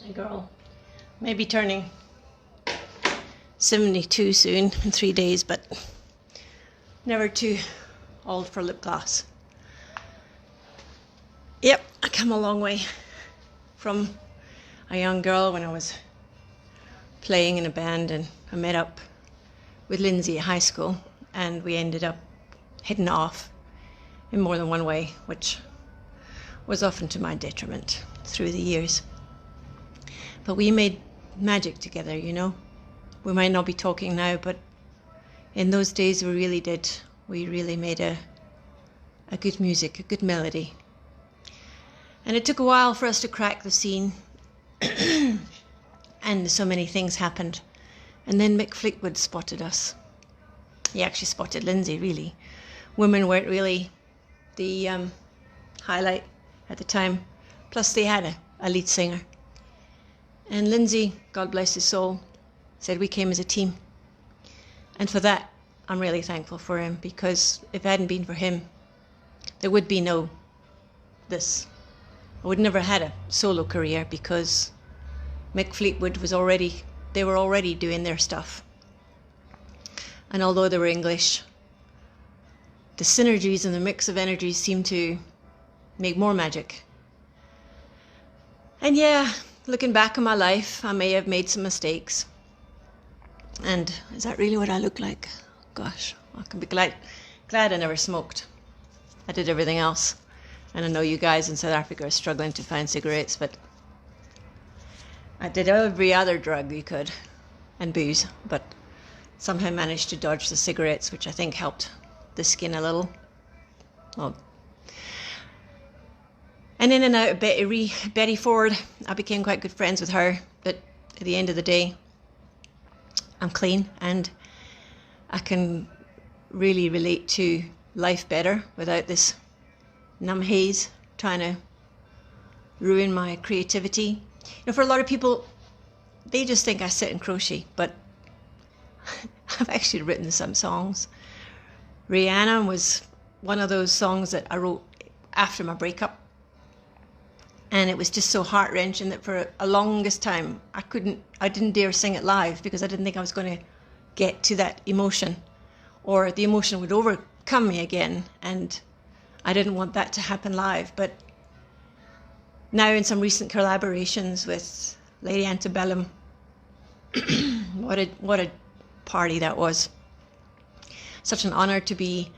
A girl, maybe turning 72 soon in 3 days, but never too old for lip gloss. Yep, I come a long way from a young girl when I was playing in a band, and I met up with Lindsay at high school, and we ended up heading off in more than one way, which was often to my detriment through the years. But we made magic together, you know. We might not be talking now, but in those days we really did. We really made a good music, a good melody. And it took a while for us to crack the scene. And so many things happened. And then Mick Fleetwood spotted us. He actually spotted Lindsay, really. Women weren't really the highlight at the time. Plus they had a lead singer. And Lindsay, God bless his soul, said we came as a team. And for that, I'm really thankful for him, because if it hadn't been for him, there would be no this. I would never had a solo career, because Mick Fleetwood they were already doing their stuff. And although they were English, the synergies and the mix of energies seemed to make more magic. And yeah, looking back on my life, I may have made some mistakes. And is that really what I look like? Gosh, I can be glad I never smoked. I did everything else. And I know you guys in South Africa are struggling to find cigarettes, but I did every other drug you could, and booze, but somehow managed to dodge the cigarettes, which I think helped the skin a little. Well, and in and out of Betty Ford, I became quite good friends with her, but at the end of the day, I'm clean, and I can really relate to life better without this numb haze trying to ruin my creativity. You know, for a lot of people, they just think I sit and crochet, but I've actually written some songs. Rihanna was one of those songs that I wrote after my breakup. And it was just so heart-wrenching that for a longest time, I didn't dare sing it live, because I didn't think I was going to get to that emotion, or the emotion would overcome me again. And I didn't want that to happen live. But now in some recent collaborations with Lady Antebellum, what a party that was. Such an honor to be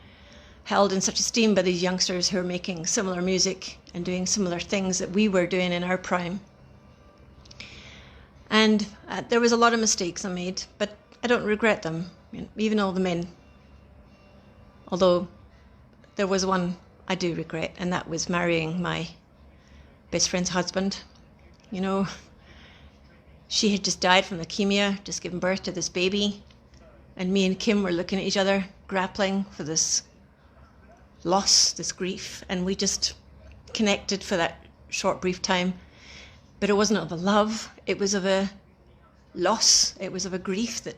held in such esteem by these youngsters who are making similar music and doing similar things that we were doing in our prime. And there was a lot of mistakes I made, but I don't regret them, even all the men. Although there was one I do regret, and that was marrying my best friend's husband. You know, she had just died from leukemia, just given birth to this baby, and me and Kim were looking at each other, grappling for this loss, this grief, and we just connected for that short, brief time. But it wasn't of a love, it was of a loss, it was of a grief that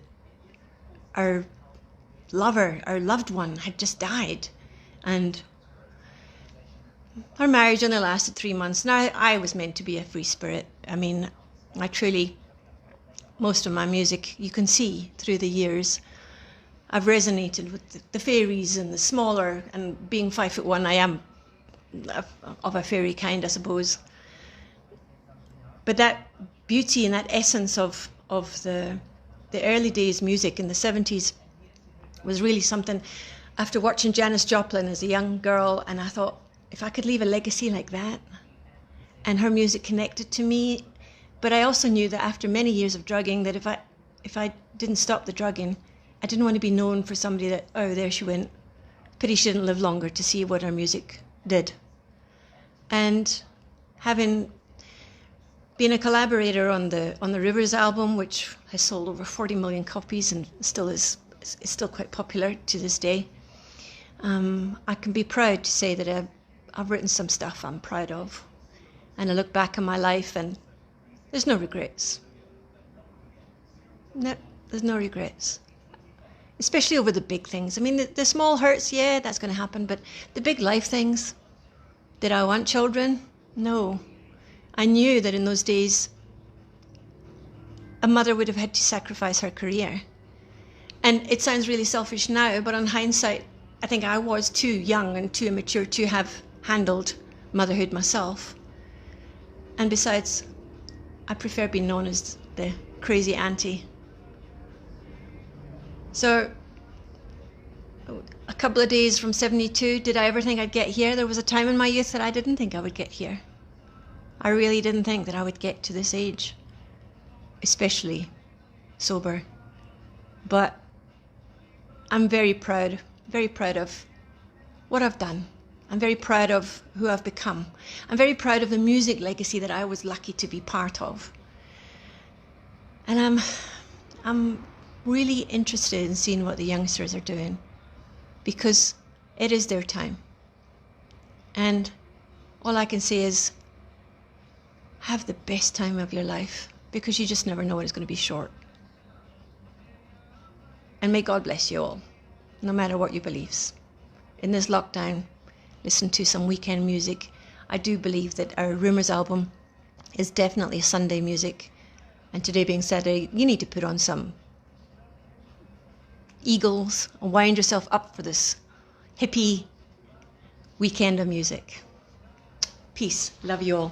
our lover, our loved one, had just died. And our marriage only lasted 3 months. Now, I was meant to be a free spirit. I mean, I truly, most of my music, you can see through the years, I've resonated with the fairies and the smaller, and being 5'1", I am of a fairy kind, I suppose. But that beauty and that essence of the early days music in the 70s was really something. After watching Janis Joplin as a young girl, and I thought, if I could leave a legacy like that, and her music connected to me. But I also knew that after many years of drugging, that if I didn't stop the drugging, I didn't want to be known for somebody that, oh, there she went. Pity she didn't live longer to see what her music did. And having been a collaborator on the Rivers album, which has sold over 40 million copies and still is still quite popular to this day, I can be proud to say that I've written some stuff I'm proud of. And I look back on my life and there's no regrets. No, there's no regrets. Especially over the big things. I mean, the small hurts, yeah, that's going to happen. But the big life things, did I want children? No. I knew that in those days a mother would have had to sacrifice her career. And it sounds really selfish now, but on hindsight, I think I was too young and too immature to have handled motherhood myself. And besides, I prefer being known as the crazy auntie. So, a couple of days from 72, did I ever think I'd get here? There was a time in my youth that I didn't think I would get here. I really didn't think that I would get to this age, especially sober. But I'm very proud of what I've done. I'm very proud of who I've become. I'm very proud of the music legacy that I was lucky to be part of. And I'm really interested in seeing what the youngsters are doing, because it is their time. And all I can say is, have the best time of your life, because you just never know when it's going to be short. And may God bless you all, no matter what your beliefs. In this lockdown, listen to some weekend music. I do believe that our Rumours album is definitely Sunday music. And today being Saturday, you need to put on some Eagles and wind yourself up for this hippie weekend of music. Peace. Love you all.